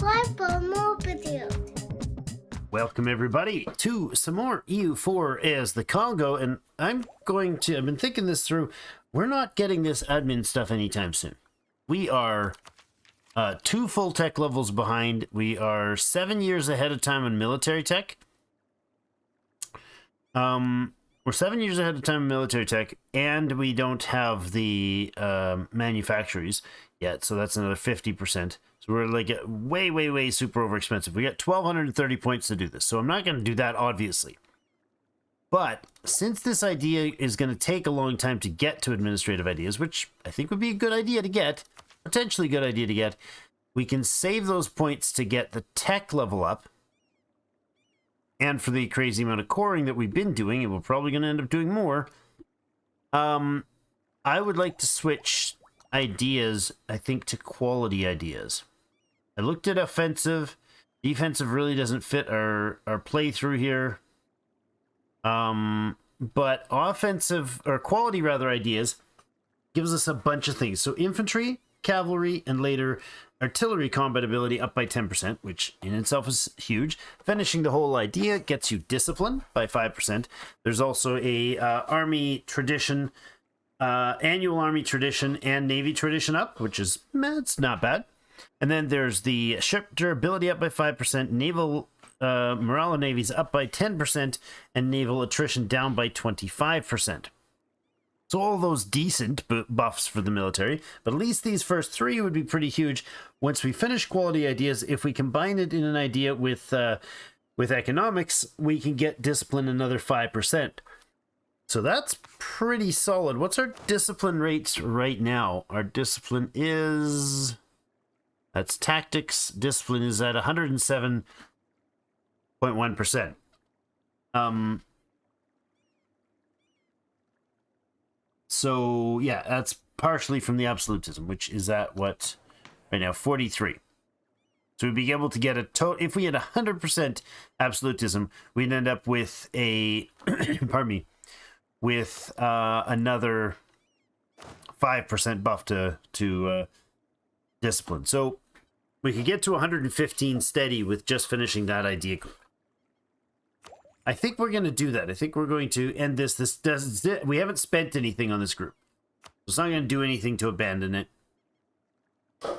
subscribe for more videos. Welcome everybody to some more EU4 as the Kongo, and I've been thinking this through. We're not getting this admin stuff anytime soon. We are 2 full tech levels behind. We are 7 years ahead of time in military tech. We're 7 years ahead of time in military tech, and we don't have the manufacturers yet, so that's another 50%. So we're like way super over expensive. We got 1,230 points to do this, so I'm not going to do that, obviously. But since this idea is going to take a long time to get to administrative ideas, which I think would be a good idea to get, potentially good idea to get, we can save those points to get the tech level up. And for the crazy amount of coring that we've been doing, and we're probably going to end up doing more, I would like to switch ideas, I think, to quality ideas. I looked at offensive. Defensive really doesn't fit our playthrough here. But offensive, or quality rather, ideas gives us a bunch of things. So infantry, cavalry, and later artillery combat ability up by 10%, which in itself is huge. Finishing the whole idea gets you discipline by 5%. There's also a army tradition, annual army tradition and navy tradition up, which is, it's not bad. And then there's the ship durability up by 5%, naval morale of navies up by 10%, and naval attrition down by 25%. So all those decent buffs for the military, but at least these first 3 would be pretty huge. Once we finish quality ideas, if we combine it in an idea with economics, we can get discipline another 5%. So that's pretty solid. What's our discipline rates right now? Our discipline is... That's tactics. Discipline is at 107.1%. So, yeah, that's partially from the absolutism, which is at what? Right now, 43. So we'd be able to get a total... If we had 100% absolutism, we'd end up with a... pardon me. With another 5% buff to discipline. So we could get to 115 steady with just finishing that idea group. I think we're going to do that. I think we're going to end this. We haven't spent anything on this group. It's not going to do anything to abandon it.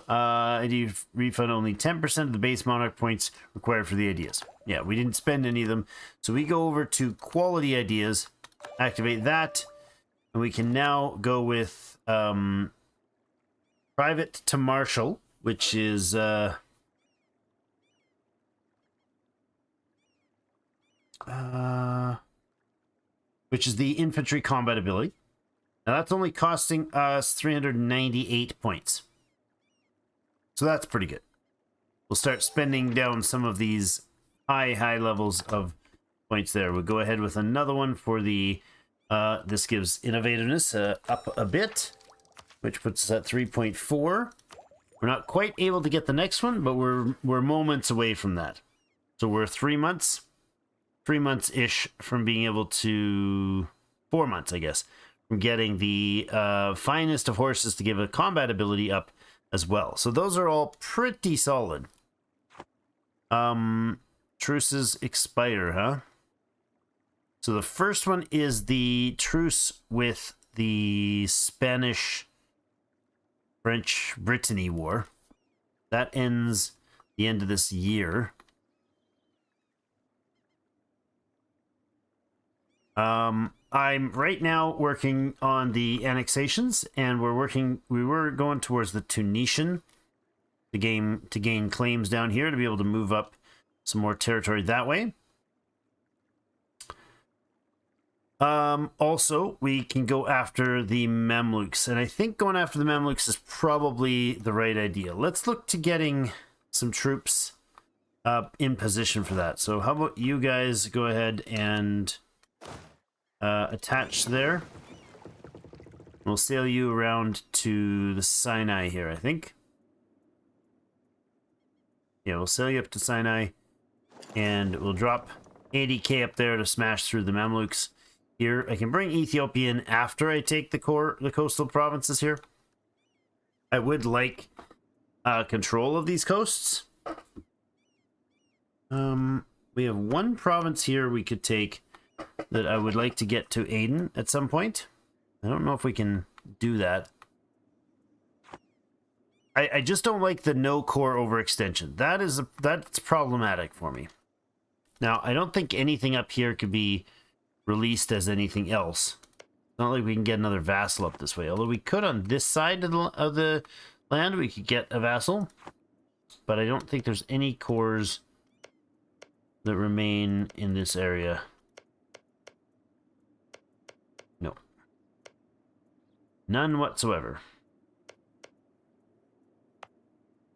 I do refund only 10% of the base monarch points required for the ideas. Yeah, we didn't spend any of them. So we go over to quality ideas, activate that, and we can now go with private to marshal, which is the infantry combat ability. Now that's only costing us 398 points. So that's pretty good. We'll start spending down some of these high levels of points there. We'll go ahead with another one for the this gives innovativeness up a bit, which puts us at 3.4. We're not quite able to get the next one, but we're moments away from that. So we're 3 months-ish from being able to... 4 months, I guess, from getting the finest of horses to give a combat ability up as well. So those are all pretty solid. Truces expire, huh? So the first one is the truce with the Spanish-French-Brittany War. That ends the end of this year. I'm right now working on the annexations, and we were going towards the Tunisian to gain claims down here to be able to move up some more territory that way. Also, we can go after the Mamluks, and I think going after the Mamluks is probably the right idea. Let's look to getting some troops in position for that. So how about you guys go ahead and attach there. We'll sail you around to the Sinai here, I think. Yeah, we'll sail you up to Sinai, and we'll drop 80k up there to smash through the Mamluks. Here, I can bring Ethiopia in after I take the coastal provinces here. I would like control of these coasts. We have one province here we could take that I would like to get to Aden at some point. I don't know if we can do that. I just don't like the no core overextension. That's problematic for me. Now, I don't think anything up here could be released as anything else. It's not like we can get another vassal up this way. Although we could on this side of the land, we could get a vassal. But I don't think there's any cores that remain in this area. No. None whatsoever.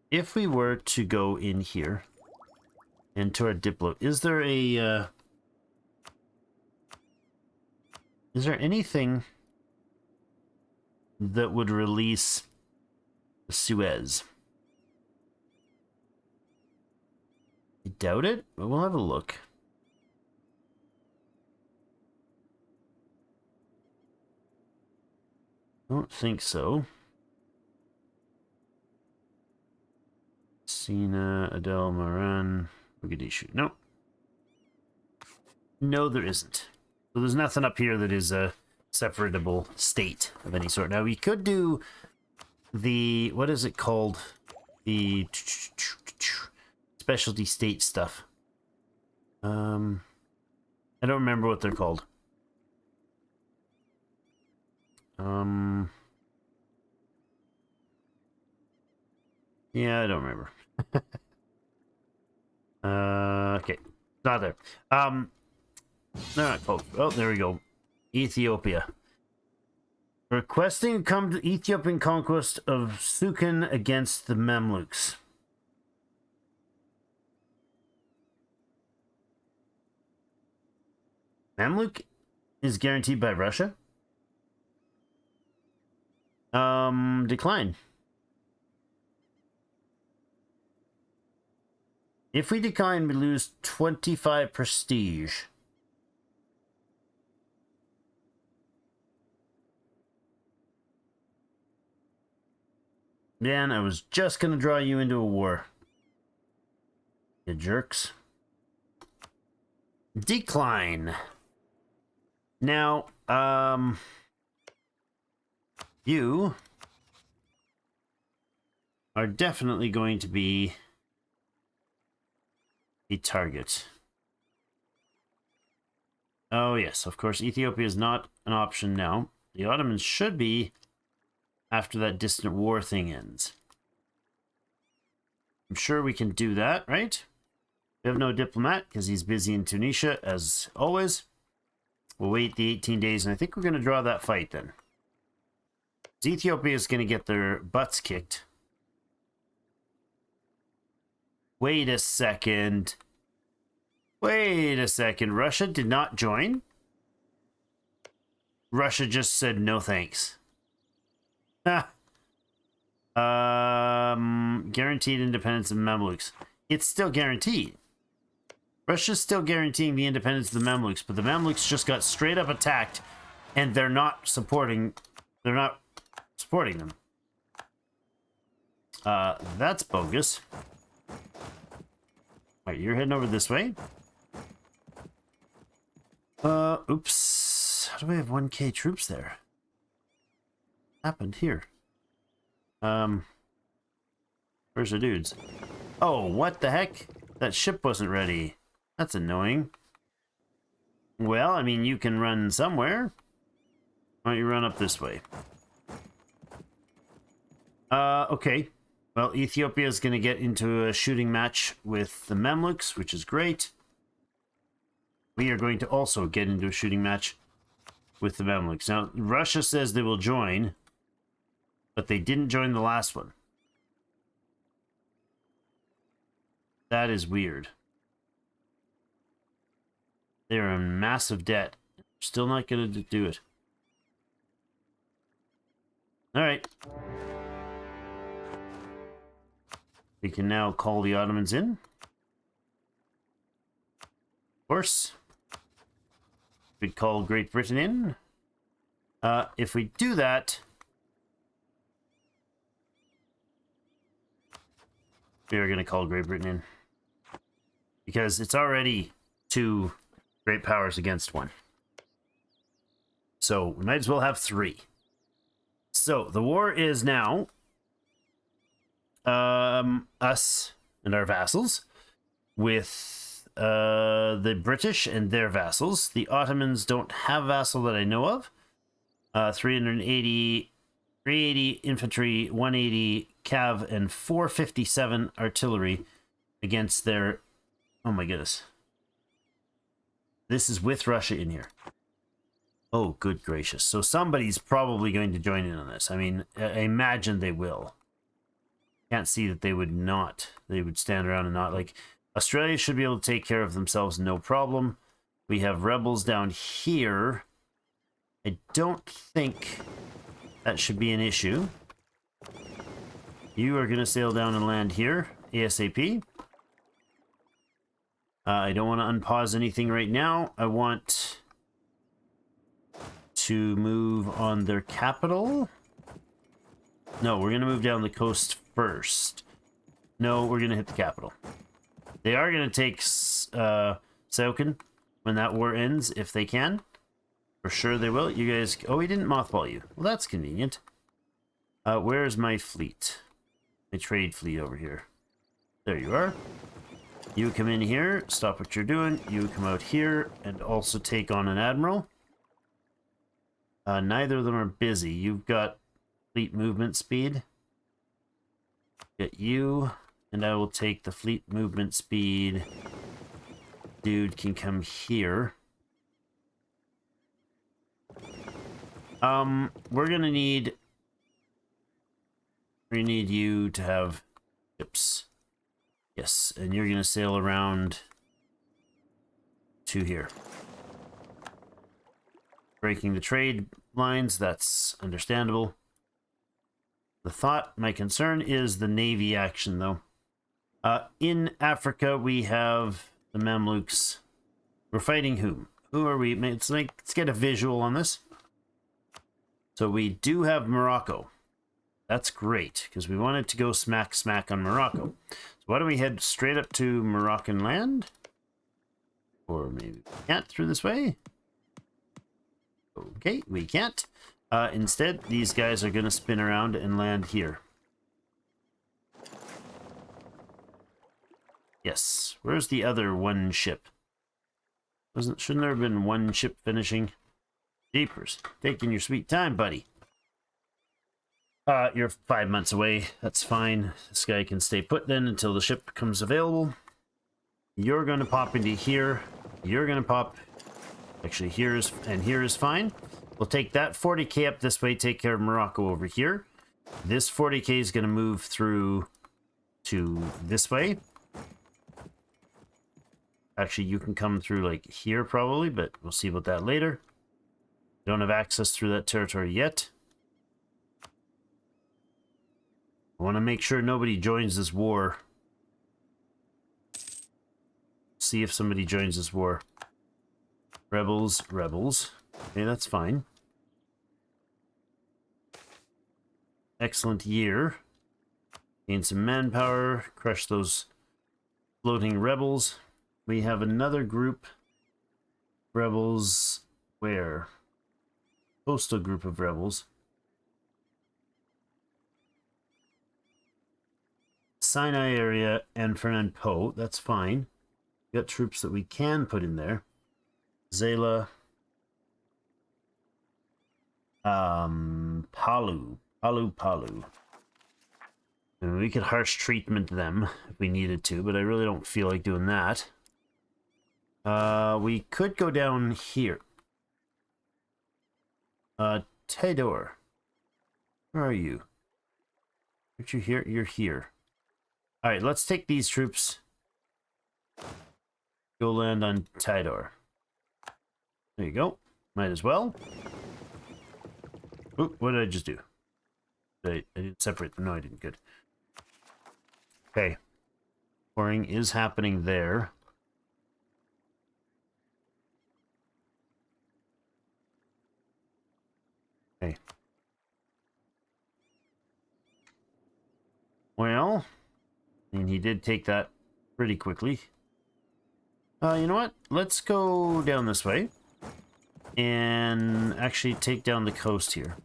If we were to go in here and to our Diplo, is there anything that would release Suez? I doubt it, but we'll have a look. Don't think so. Sina, Adel, Maran, Mogadishu. No. No, there isn't. So there's nothing up here that is a separatable state of any sort. Now, we could do the... What is it called? The... Specialty state stuff. I don't remember what they're called. Yeah, I don't remember. Okay, not there. All right, folks. Oh, there we go. Ethiopia. Requesting to come to Ethiopian conquest of Sukin against the Mamluks. Mamluk is guaranteed by Russia. Decline. If we decline, we lose 25 prestige. Dan, I was just gonna draw you into a war. You jerks. Decline. Now, you are definitely going to be a target. Oh yes, of course, Ethiopia is not an option now. The Ottomans should be after that distant war thing ends. I'm sure we can do that, right? We have no diplomat because he's busy in Tunisia, as always. We'll wait the 18 days, and I think we're going to draw that fight then. Ethiopia is going to get their butts kicked. Wait a second. Wait a second. Russia did not join? Russia just said no thanks. Guaranteed independence of Mamluks. It's still guaranteed. Russia's still guaranteeing the independence of the Mamluks, but the Mamluks just got straight up attacked, and they're not supporting them. That's bogus. Alright, you're heading over this way. Oops. How do we have 1k troops there? What happened here? Where's the dudes? Oh, what the heck? That ship wasn't ready. That's annoying. Well, I mean, you can run somewhere. Why don't you run up this way? Okay. Well, Ethiopia is going to get into a shooting match with the Mamluks, which is great. We are going to also get into a shooting match with the Mamluks. Now, Russia says they will join, but they didn't join the last one. That is weird. They are in massive debt. Still not going to do it. Alright. We can now call the Ottomans in. Of course. We'd call Great Britain in. If we do that, we are going to call Great Britain in. because it's already 2 great powers against 1. So we might as well have 3. So the war is now us and our vassals with the British and their vassals. The Ottomans don't have a vassal that I know of. 380 infantry, 180 cav, and 457 artillery against their... Oh my goodness. This is with Russia in here. Oh, good gracious. So somebody's probably going to join in on this. I mean, I imagine they will. Can't see that they would not. They would stand around and not. Like, Australia should be able to take care of themselves, no problem. We have rebels down here. I don't think that should be an issue. You are going to sail down and land here, ASAP. I don't want to unpause anything right now. I want to move on their capital. No, we're going to move down the coast first. No, we're going to hit the capital. They are going to take Sauken when that war ends, if they can. For sure they will. You guys... Oh, we didn't mothball you. Well, that's convenient. Where's my fleet? My trade fleet over here. There you are. You come in here, stop what you're doing. You come out here and also take on an admiral. Neither of them are busy. You've got fleet movement speed. Get you, and I will take the fleet movement speed. Dude can come here. We're gonna need... We need you to have ships. Yes, and you're gonna sail around to here. Breaking the trade lines, that's understandable. My concern is the Navy action, though. In Africa, we have the Mamluks. We're fighting whom? Who are we? Let's get a visual on this. So we do have Morocco. That's great, because we wanted to go smack on Morocco. So why don't we head straight up to Moroccan land? Or maybe we can't through this way. Okay, we can't. Instead, these guys are going to spin around and land here. Yes. Where's the other one ship? Shouldn't there have been one ship finishing? Jeepers. Taking your sweet time, buddy. You're 5 months away. That's fine. This guy can stay put then until the ship becomes available. You're going to pop into here. You're going to pop... Actually, here is fine. We'll take that 40k up this way, take care of Morocco over here. This 40k is going to move through to this way. Actually, you can come through like here probably, but we'll see about that later. Don't have access through that territory yet. I want to make sure nobody joins this war. See if somebody joins this war. Rebels. Okay, that's fine. Excellent year. Gain some manpower. Crush those floating rebels. We have another group. Rebels. Where? Coastal group of rebels. Sinai area and Fernand Po. That's fine. We got troops that we can put in there. Zela. Palu. And we could harsh treatment them if we needed to, but I really don't feel like doing that. We could go down here. Tedor. Where are you? Aren't you here? You're here. Alright, let's take these troops. Go land on Tidor. There you go. Might as well. Oop, what did I just do? I didn't separate them. No, I didn't. Good. Okay. Pouring is happening there. Okay. Well, and he did take that pretty quickly. You know what? Let's go down this way and actually take down the coast here.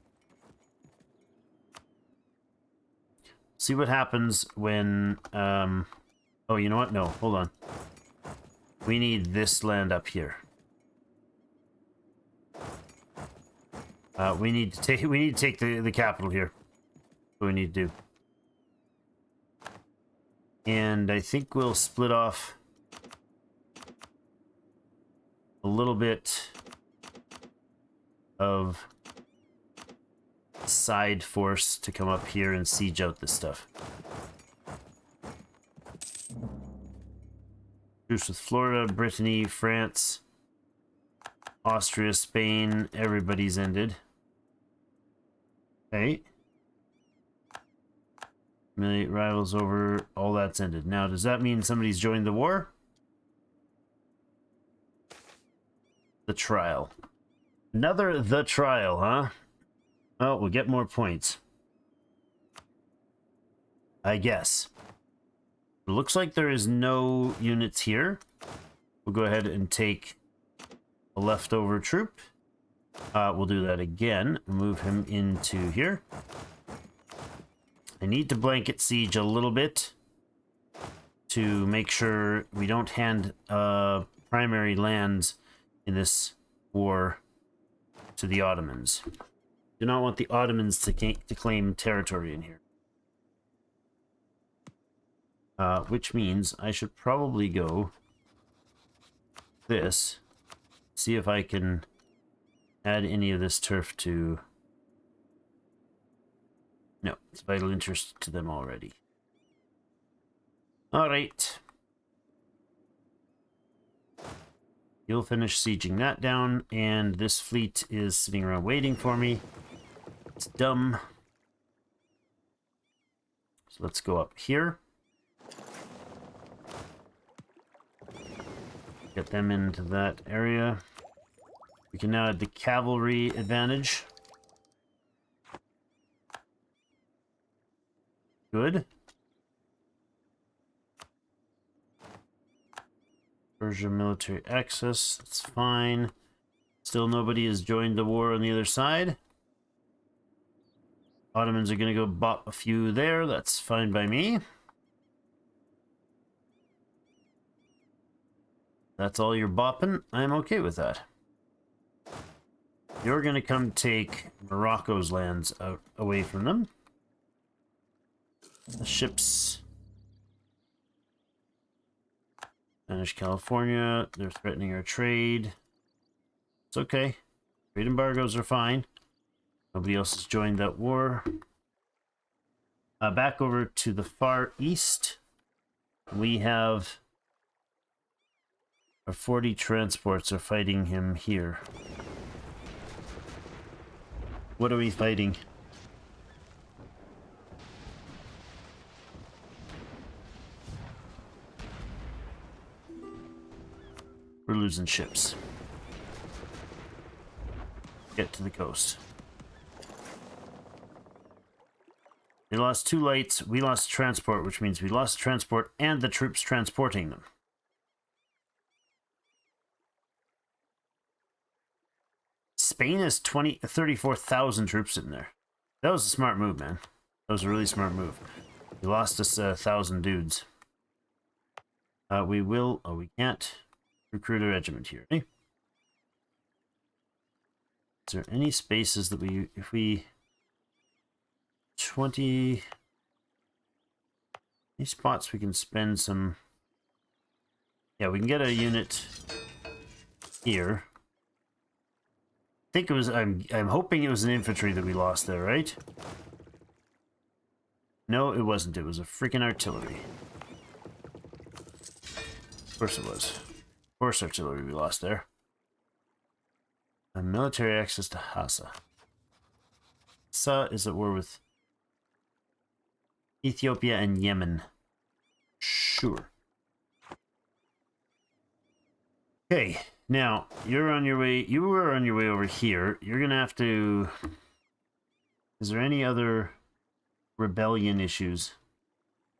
See what happens when... Oh, you know what? No, hold on. We need this land up here. We need to take the capital here. What we need to do. And I think we'll split off a little bit of side force to come up here and siege out this stuff. Truce with Florida, Brittany, France, Austria, Spain, everybody's ended. Okay. Humiliate rivals over, all that's ended. Now, does that mean somebody's joined the war? The trial. Another the trial, huh? Oh, we'll get more points. I guess. It looks like there is no units here. We'll go ahead and take a leftover troop. We'll do that again. Move him into here. I need to blanket siege a little bit to make sure we don't hand primary lands in this war to the Ottomans. Do not want the Ottomans to claim territory in here. Which means I should probably go this. See if I can add any of this turf to... No, it's vital interest to them already. Alright. You'll finish sieging that down, and this fleet is sitting around waiting for me. It's dumb. So let's go up here. Get them into that area. We can now add the cavalry advantage. Good. Persia military access, that's fine. Still nobody has joined the war on the other side. Ottomans are going to go bop a few there, that's fine by me. That's all you're bopping, I'm okay with that. You're going to come take Morocco's lands out away from them. The ships. Spanish California, they're threatening our trade. It's okay. Trade embargoes are fine. Nobody else has joined that war. Back over to the far east. We have our 40 transports are fighting him here. What are we fighting? We're losing ships. Get to the coast. They lost 2 lights, we lost transport, which means we lost transport and the troops transporting them. Spain has 34,000 troops in there. That was a smart move, man. That was a really smart move. We lost us 1,000 dudes. We can't recruit a regiment here. Eh? Is there any spaces that if we 20 any spots we can spend some? Yeah, we can get a unit here. I think it was, I'm hoping it was an infantry that we lost there, right? No, it wasn't. It was a freaking artillery. Of course it was. Of course artillery we lost there. And military access to Hassa. Hassa is at war with Ethiopia and Yemen. Sure. Okay, now you're on your way. You were on your way over here. You're gonna have to. Is there any other rebellion issues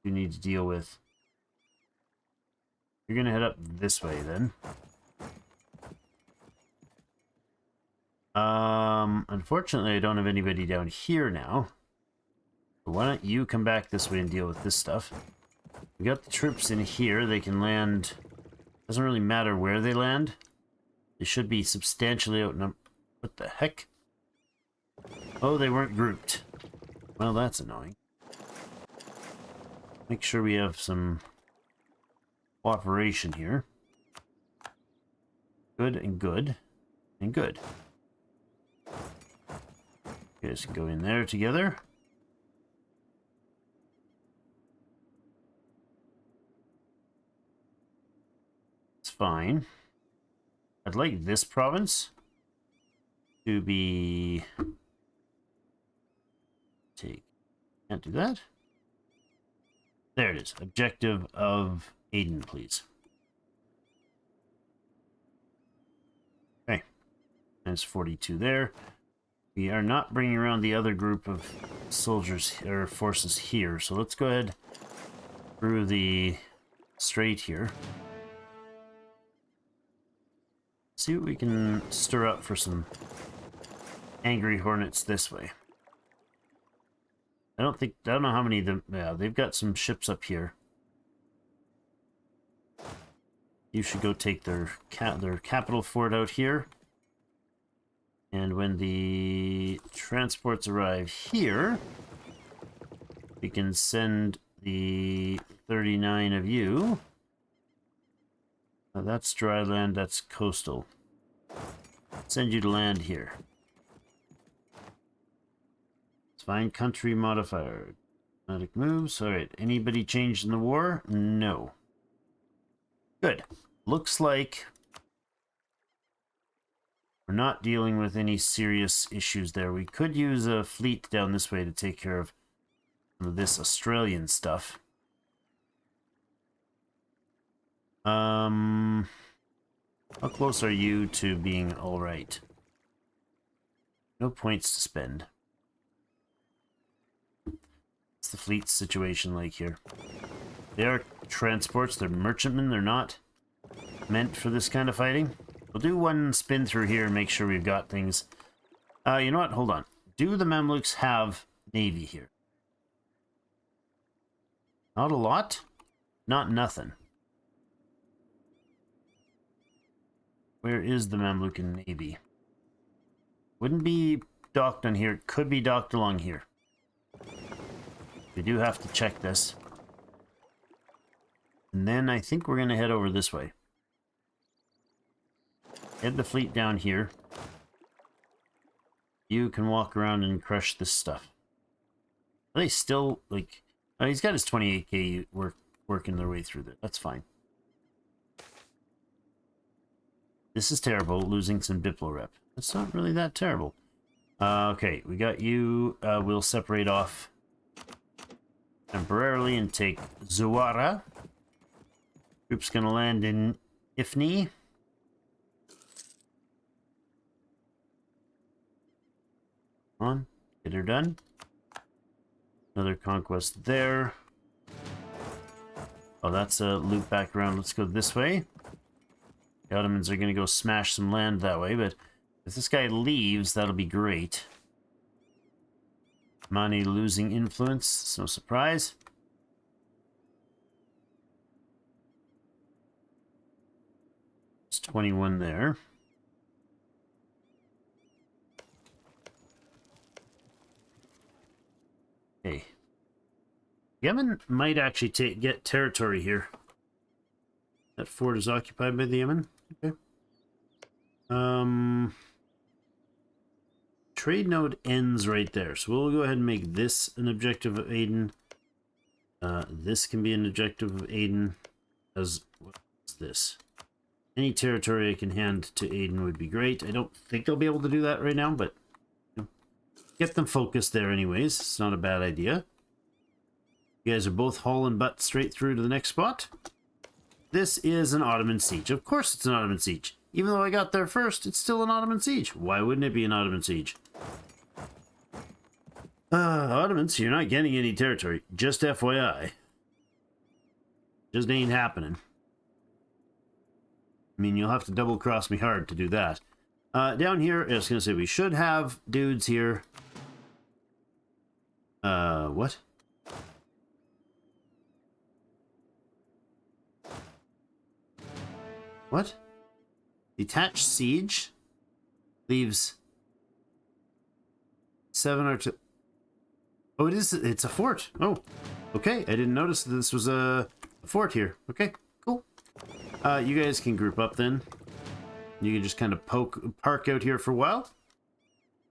you need to deal with? You're gonna head up this way then. Unfortunately, I don't have anybody down here now. So why don't you come back this way and deal with this stuff? We got the troops in here. They can land. Doesn't really matter where they land. They should be substantially outnumbered. What the heck? Oh, they weren't grouped. Well, that's annoying. Make sure we have some cooperation here. Good and good and good. You guys can go in there together. It's fine. I'd like this province to be... Can't do that. There it is. Objective of Aden, please. Okay. There's 42 there. We are not bringing around the other group of soldiers or forces here, so let's go ahead through the strait here. See what we can stir up for some angry hornets this way. I don't know how many of them. Yeah, they've got some ships up here. You should go take their capital fort out here. And when the transports arrive here, we can send the 39 of you. Now that's dry land, that's coastal. Send you to land here. It's fine. Country modifier. Automatic moves. Alright, anybody changed in the war? No. Good. Looks like we're not dealing with any serious issues there. We could use a fleet down this way to take care of some of this Australian stuff. How close are you to being alright? No points to spend. What's the fleet situation like here? They are transports, they're merchantmen, they're not meant for this kind of fighting. We'll do one spin through here and make sure we've got things. You know what? Hold on. Do the Mamluks have navy here? Not a lot? Not nothing. Where is the Mamlukan navy? Wouldn't be docked on here. It could be docked along here. We do have to check this. And then I think we're going to head over this way. Head the fleet down here. You can walk around and crush this stuff. Are they still, like... Oh, he's got his 28k working their way through there. That's fine. This is terrible, losing some Diplo rep. That's not really that terrible. Okay, we got you. We'll separate off temporarily and take Zuwara. Group's gonna land in Ifni. Come on, get her done. Another conquest there. Oh, that's a loop back around. Let's go this way. The Ottomans are going to go smash some land that way, but if this guy leaves, that'll be great. Mani losing influence, it's no surprise. It's 21 there. Okay. Yemen might actually get territory here. That fort is occupied by the Yemen. Okay. Trade node ends right there. So we'll go ahead and make this an objective of Aden. This can be an objective of Aden. As what's this? Any territory I can hand to Aden would be great. I don't think I'll be able to do that right now, but you know, get them focused there anyways. It's not a bad idea. You guys are both hauling butt straight through to the next spot. This is an Ottoman siege. Of course it's an Ottoman siege. Even though I got there first, it's still an Ottoman siege. Why wouldn't it be an Ottoman siege? Ottomans, you're not getting any territory. Just FYI. Just ain't happening. mean, you'll have to double cross me hard to do that. Down here, I was going to say we should have dudes here. What? What? Detached siege leaves 7 or 2. Oh, it's a fort. Oh, okay. I didn't notice that this was a fort here. Okay, cool. You guys can group up then. You can just kind of park out here for a while.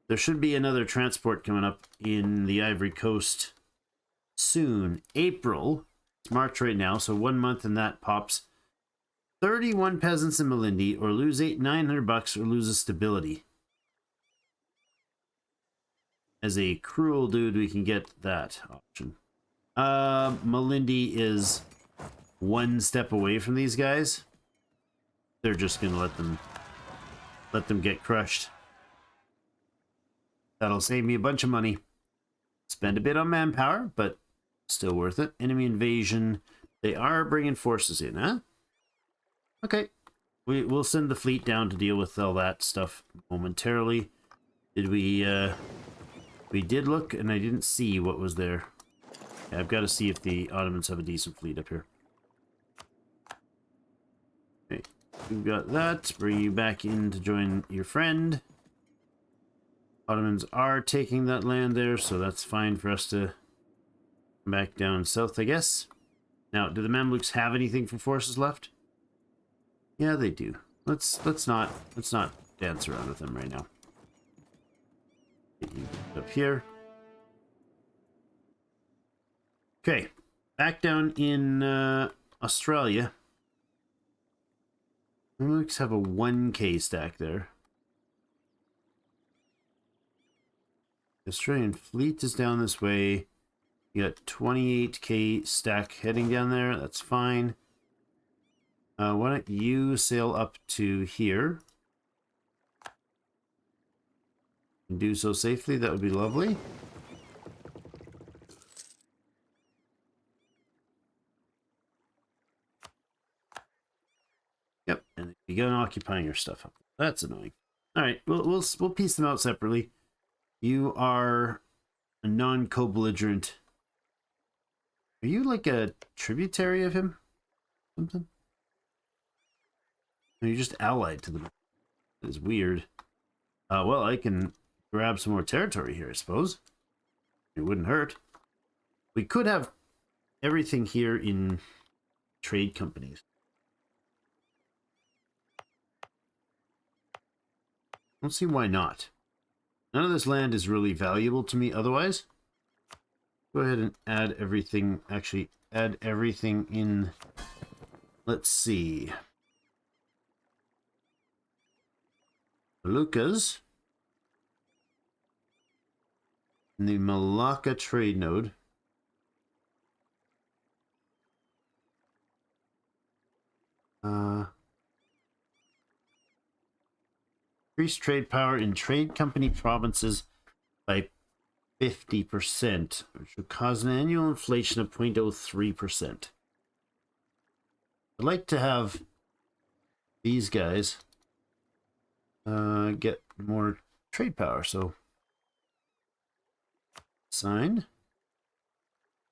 There should be another transport coming up in the Ivory Coast soon. April. It's March right now, so 1 month and that pops 31 peasants in Malindi, or lose $900 or loses stability. As a cruel dude, we can get that option. Malindi is 1 step away from these guys. They're just gonna let them get crushed. That'll save me a bunch of money. Spend a bit on manpower, but still worth it. Enemy invasion. They are bringing forces in, huh? Okay. We'll send the fleet down to deal with all that stuff momentarily. Did we did look, and I didn't see what was there. Yeah, I've got to see if the Ottomans have a decent fleet up here. Okay, we've got that. Bring you back in to join your friend. Ottomans are taking that land there, so that's fine for us to come back down south, I guess. Now, do the Mamluks have anything for forces left? Yeah, they do. Let's not dance around with them right now. Get you up here. Okay, back down in Australia. Mamluks have a 1k stack there. The Australian fleet is down this way. You got 28k stack heading down there. That's fine. Why don't you sail up to here? And do so safely. That would be lovely. Yep, and you begun occupying your stuff up. That's annoying. All right, we'll piece them out separately. You are a non-co-belligerent. Are you like a tributary of him? Something? Or you're just allied to them. It's weird. Well, I can grab some more territory here, I suppose. It wouldn't hurt. We could have everything here in trade companies. I don't see why not. None of this land is really valuable to me otherwise. Go ahead and add everything. Actually, add everything in. Let's see. Lucas. The Malacca trade node. Increase trade power in trade company provinces by 50%, which would cause an annual inflation of 0.03%. I'd like to have these guys get more trade power, so sign.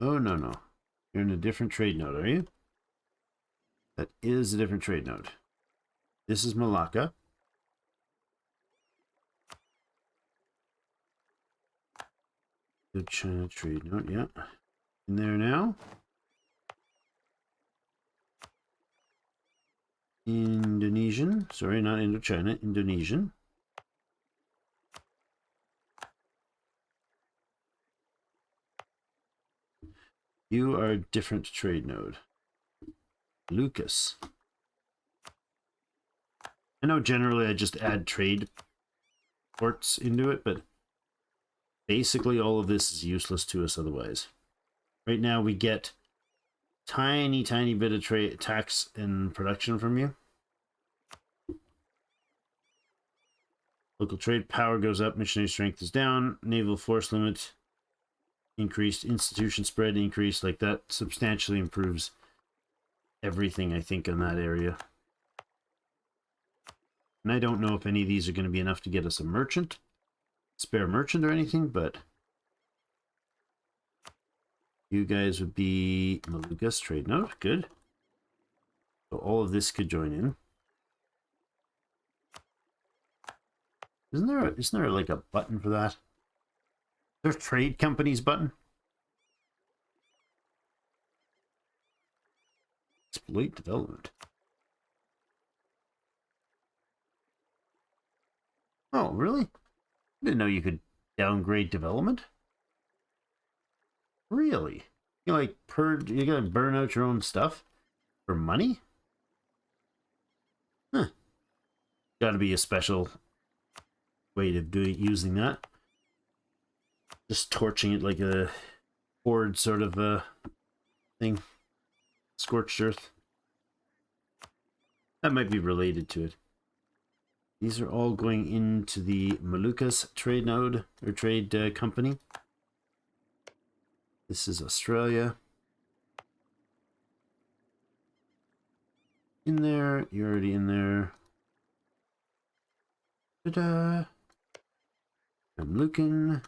Oh, no. You're in a different trade node, are you? That is a different trade node. This is Malacca. The China trade node, yeah. In there now. Indonesian. Sorry, not Indochina. Indonesian. You are a different trade node. Lucas. I know generally I just add trade ports into it, but basically all of this is useless to us otherwise. Right now we get tiny bit of trade tax and production from you. Local trade power goes up, missionary strength is down, naval force limit increased, institution spread increased. Like that substantially improves everything, I think, in that area. And I don't know if any of these are going to be enough to get us a merchant, spare merchant or anything, but you guys would be Malukas trade node. Good. So all of this could join in. Isn't there like a button for that? There's trade companies button. Exploit development. Oh, really? I didn't know you could downgrade development. Really? You like you gotta burn out your own stuff for money? Huh. Gotta be a special way of using that. Just torching it like a horde sort of thing. Scorched earth. That might be related to it. These are all going into the Malukas trade node or trade company. This is Australia. In there, you're already in there. Ta-da! I'm looking.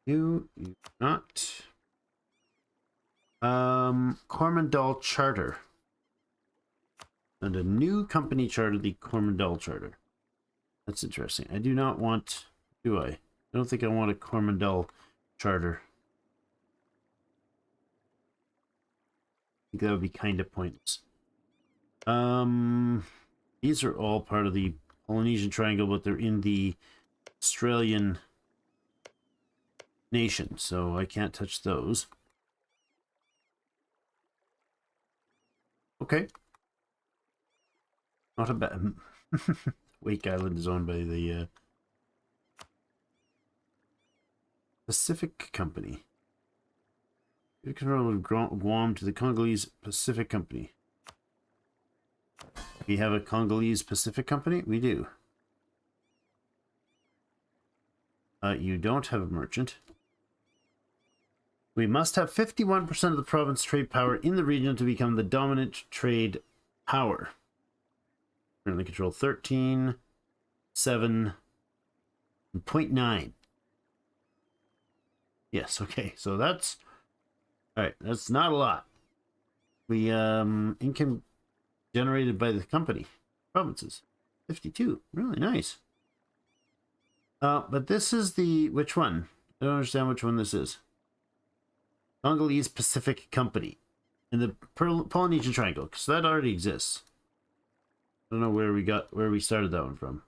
You not. Coromandel Charter. And a new company charter, the Coromandel Charter. That's interesting. I do not want, do I? I don't think I want a Coromandel Charter. I think that would be kind of pointless. These are all part of the Polynesian Triangle, but they're in the Australian nation, so I can't touch those. Okay. Not a bad... Wake Island is owned by the Pacific Company. Control of Guam to the Congolese Pacific Company. We have a Congolese Pacific Company? We do. You don't have a merchant. We must have 51% of the province trade power in the region to become the dominant trade power. Currently control 13, 7, and 0.9. Yes, okay, so that's... Alright, that's not a lot. We, income generated by the company. Provinces. 52. Really nice. But this is the... Which one? I don't understand which one this is. Congolese Pacific Company. In the Polynesian Triangle, because that already exists. I don't know where we started that one from.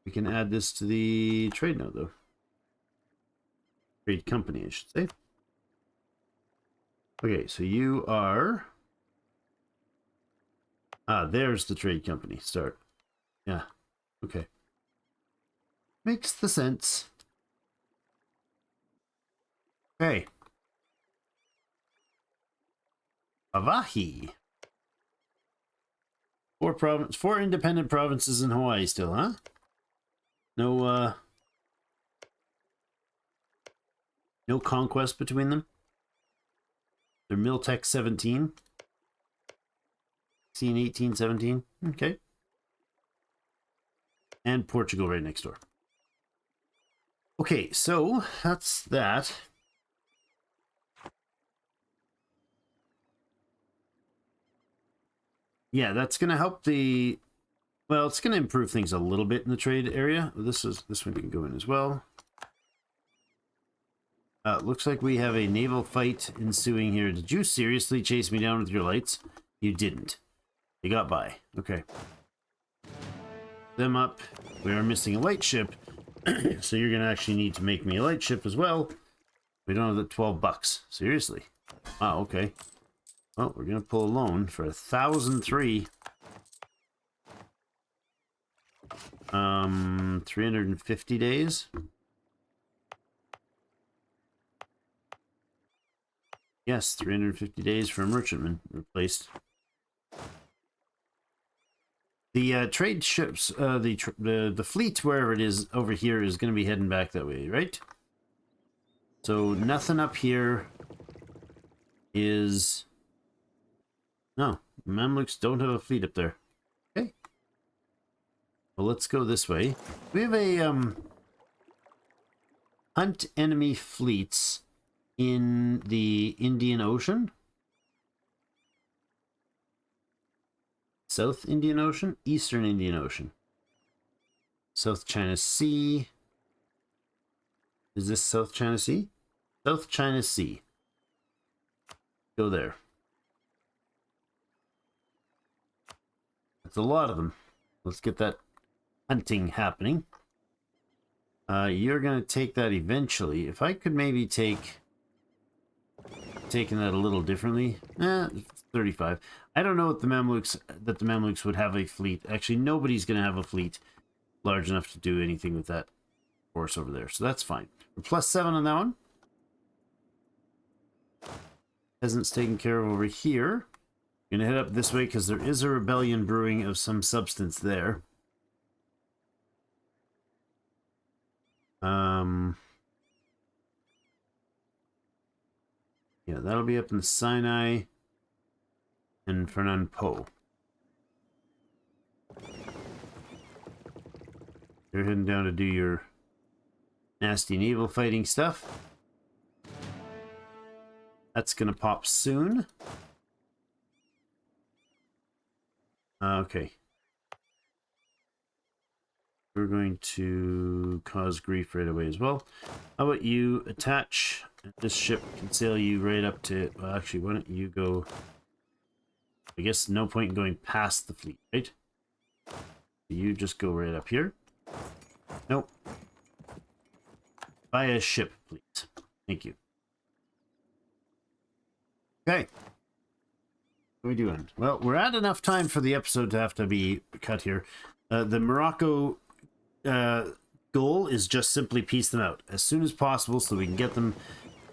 We can add this to the trade node, though. Trade company, I should say. Okay, so you are... Ah, there's the trade company. Start. Yeah, okay. Makes the sense. Okay. Hawaii. Four independent provinces in Hawaii still, huh? No, no conquest between them. They're Miltech 17. 16, 18, 17. Okay. And Portugal right next door. Okay, so that's that. Yeah, that's going to help the... Well, it's going to improve things a little bit in the trade area. This one can go in as well. Looks like we have a naval fight ensuing here. Did you seriously chase me down with your lights? You didn't. You got by. Okay. Them up. We are missing a light ship. So you're going to actually need to make me a light ship as well. We don't have the 12 bucks. Seriously. Wow, okay. Well, we're going to pull a loan for 1,003. 350 days. Yes, 350 days for a merchantman replaced. The trade ships, the fleet, wherever it is over here, is going to be heading back that way, right? So nothing up here. is... No, Mamluks don't have a fleet up there. Okay. Well, let's go this way. We have a, hunt enemy fleets in the Indian Ocean. South Indian Ocean? Eastern Indian Ocean. South China Sea. Is this South China Sea? South China Sea. Go there. That's a lot of them. Let's get that hunting happening. You're going to take that eventually. If I could maybe taking that a little differently. 35. I don't know what the Mamluks would have a fleet. Actually, nobody's going to have a fleet large enough to do anything with that force over there. So that's fine. We're +7 on that one. Peasants taken care of over here. I'm going to head up this way because there is a rebellion brewing of some substance there. Yeah, that'll be up in the Sinai and Fernan Po. You're heading down to do your nasty naval fighting stuff. That's gonna pop soon. Okay. We're going to cause grief right away as well. How about you attach? This ship can sail you right up to... Well, actually, why don't you go... I guess no point in going past the fleet, right? You just go right up here. Nope. Buy a ship, please. Thank you. Okay. What are we doing? Well, we're at enough time for the episode to have to be cut here. The Morocco goal is just simply piece them out as soon as possible so we can get them,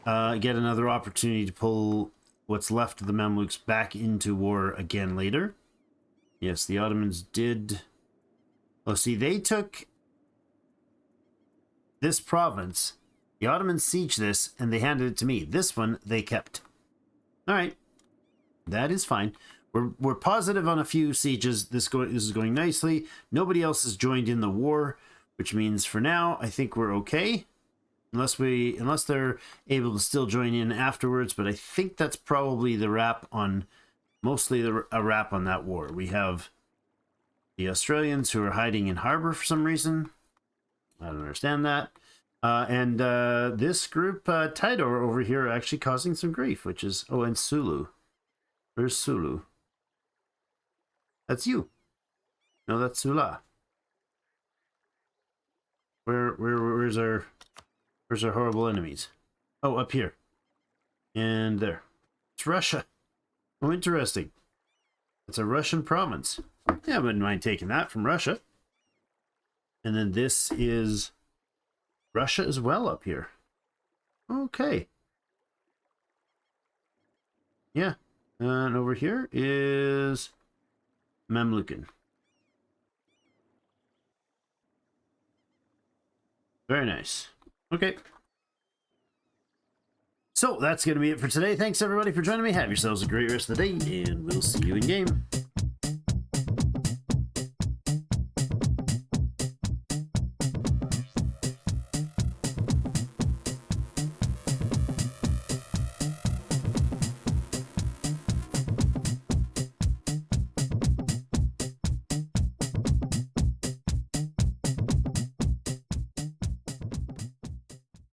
get another opportunity to pull what's left of the Mamluks back into war again later. Yes, the Ottomans did... Oh, see, they took this province. The Ottomans sieged this, and they handed it to me. This one, they kept. All right. That is fine. We're positive on a few sieges. This is going nicely. Nobody else has joined in the war, which means for now, I think we're okay. Unless they're able to still join in afterwards, but I think that's probably the wrap on... Mostly a wrap on that war. We have the Australians who are hiding in harbor for some reason. I don't understand that. And this group, Tidor over here, are actually causing some grief, which is... Oh, and Sulu. Where's Sulu? That's you. No, that's Sula. Where's our horrible enemies? Oh, up here. And there. It's Russia. Oh, interesting. It's a Russian province. Yeah, I wouldn't mind taking that from Russia. And then this is Russia as well up here. Okay. Yeah. And over here is Mamlukan. Very nice. Okay. So that's going to be it for today. Thanks everybody for joining me. Have yourselves a great rest of the day, and we'll see you in game.